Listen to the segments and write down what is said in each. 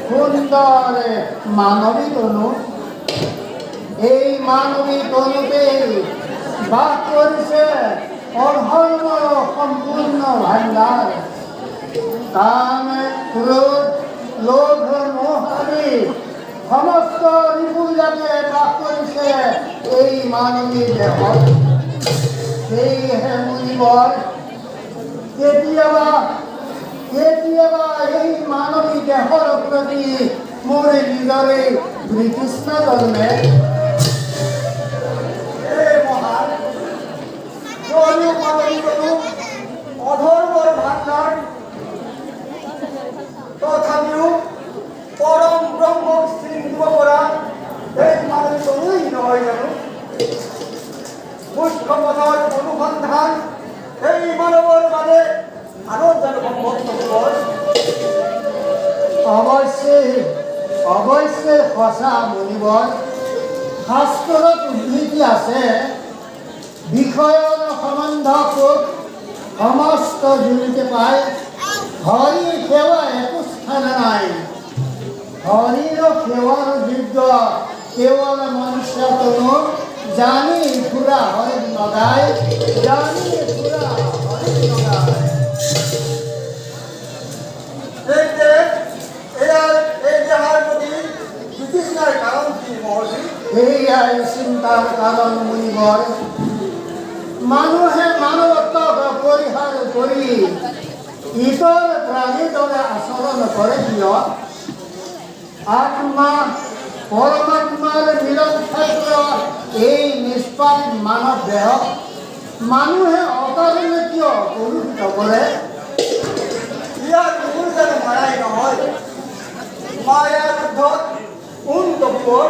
সুন্দর মানবী তনু, এই মানবী তনুতে বাস করেছে অধর্ম সম্পূর্ণ ভাণ্ডার। কাম, ক্রোধ, লোভ, মোহ আদি সমস্ত রিপুজাকে বাস করেছে এই মানবী দেহ। সেই হে মুনিবর, কেতিয়াবা এই মানবী দেহৰ প্ৰতি মোৰ নিজৰে বিতৃষ্ণা জন্মে। অধৰ্মৰ ভাণ্ডাৰ, তথাপিও পৰম ব্ৰহ্মক চিন্তিব পৰা এই মানুহজনেই নহয় জানো? মুখ্য পথৰ অনুসন্ধান এই মানৱৰ বাবে আনন্দ সম্ভৱ নহ'ব। অৱশ্যে সঁচা মুনিবৰ, শাস্ত্ৰত উদ্ধৃতি আছে, বিষয়ৰ সম্বন্ধ কোষ সমস্ত জুড়িতে পায়, হরি সেৱা একো স্থান নাই। হরির সেৱাৰ যোগ্য কেৱল মনুষ্য তনু, জানি ফুৰা হৰি নগায়, জানি ফুৰা হৰি নগায়। এইয়াই চিন্তাৰ কাৰণ মুনিবৰ। মানুহে মানৱত্বক পৰিহাৰ কৰি ইতৰ প্ৰাণীৰ দৰে আচৰণ কৰে কিয়? আত্মা পৰমাত্মাৰ মিলন ক্ষেত্ৰ এই নিষ্পাপ মানৱ দেহক মানুহে অকাৰণে কিয় কলুষিত কৰে? ইয়াৰ মূল যেন মায়াই নহয়, মায়াৰ ঊৰ্ধত বিপদ।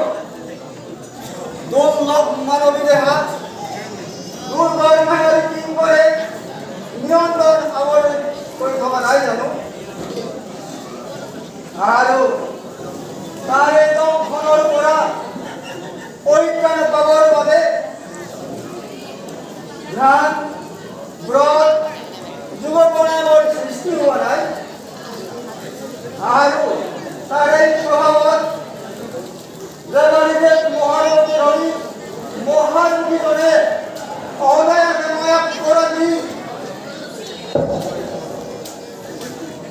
দুৰ্লভ মানৱী দেহাত দুৰ্গৰ মায়াৰ কি কৰে নিয়ন্ত্ৰণ আৱৰি কৰি থকা নাই জানো? আৰু তাৰে দংশনৰ পৰা পৰিত্ৰাণ পাবৰ বাবে ধ্যান, ব্ৰত, যুৱ প্ৰণামৰ সৃষ্টি হোৱা নাই। আৰু তাৰে প্ৰভাৱত দেৱালীদেৱ মহাৰথী ধৰি মহাযোগীজনে অনায়াসে মায়াক কৰা দি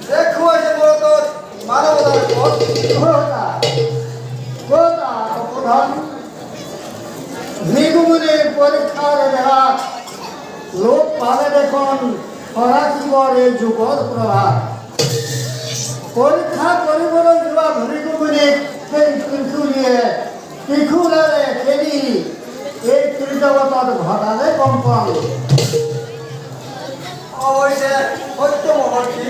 দেখুৱাইছে ভাৰতত মানৱতাৰ পথ। ভৃগুমুনিৰ পৰীক্ষাৰ বেলাত লোক পালে দেখোন ফৰাচীবৰ এই যুগৰ প্ৰভাৱ। পৰীক্ষা কৰিবলৈ যোৱা ভৃগুমুনিক সেই ত্ৰিশূলেৰে খেদি এই ত্ৰিজগতত ঘটালে কম্পন। অৱশ্যে সত্য মহৰ্ষি,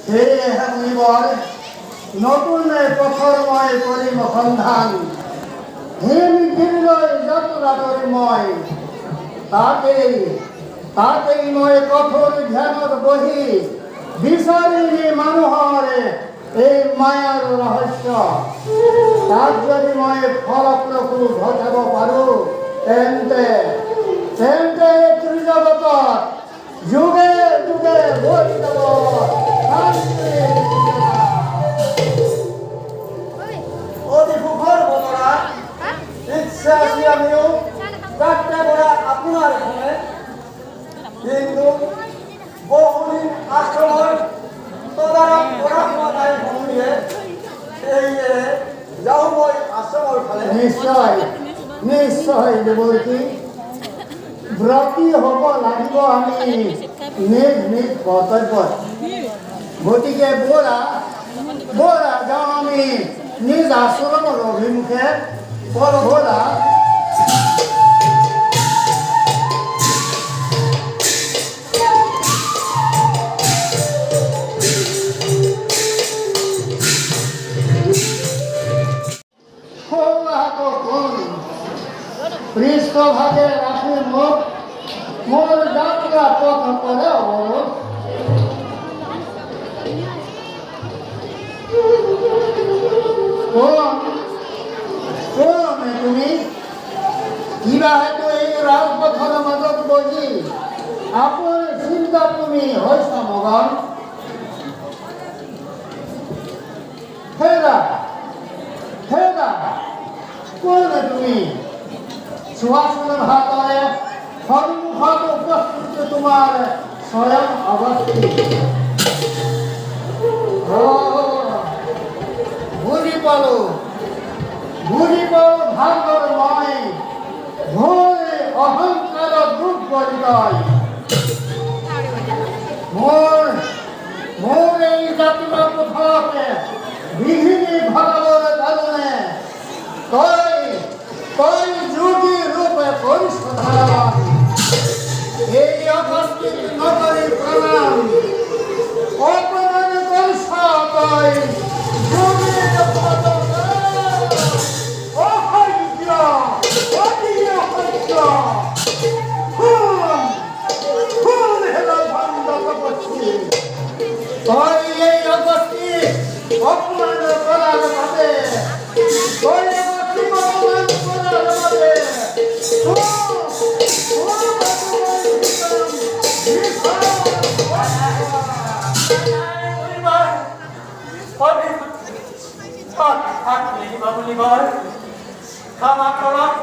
সেয়েহে মুনিবৰ, নতুন পথৰ মই কৰিম সন্ধান। হিমগিৰিলৈ যাত্ৰা কৰি মই তাতেই মই কঠোৰ ধ্যানত বহি বিচাৰিলি মানুহৰ এই মায়াৰ ৰহস্য। তাক যদি মই ফলপ্ৰসূ ঘটাব পাৰোঁ তেন্তে ত্ৰিজগতত যুগে যুগে বহি যাব শান্তিৰ সূচনা। অতি সুখৰ বতৰা ইচ্ছা আছে আমিও যাত্ৰা কৰা আপোনাৰ এখনে কিন্তু বহুদিন আশ্ৰমৰ তদাৰক কৰা হোৱা নাই ভূমিয়ে সেয়ে যাওঁ মই আশ্ৰমৰ ফালে। নিশ্চয় দেৱকী ব্ৰতী হ'ব লাগিব আমি নিজ নিজ কৰ্তব্যত। গতিকে ব'লা যাওঁ আমি নিজ আশ্ৰমৰ অভিমুখে ব'লা। পৃষ্ঠভাগে ৰাখি মোক মোৰ যাত্ৰা পথ কৰে অৱৰোধ। কোন তুমি? কিবা হয়তো এই ৰাজপথৰ মাজত বহি আপোনাৰ চিন্তা তুমি হৈছা মগন। হেৰা কোন তুমি? চোৱাচোন ভালদৰে সন্মুখত উপস্থিত তোমাৰ স্বয়ং অৱস্থিত। বুজি পালোঁ ভালদৰে মই ভয় অহংকাৰত দুখ কৰি মোৰ এই জাতিৰ পথতে বিঘিনি ঘটাবৰ কাৰণে তই যোগী ৰূপে পৰিশোধন এই উপস্থিত নগৰী প্ৰণাম অপমান কৰিছ তই যোগী অসহ্য অতি অসহ্য কোন হেলা ভণ্ড তপস্বী তই এই উপস্থিত অপমান কৰাৰ বাবে ক্ষমা কৰক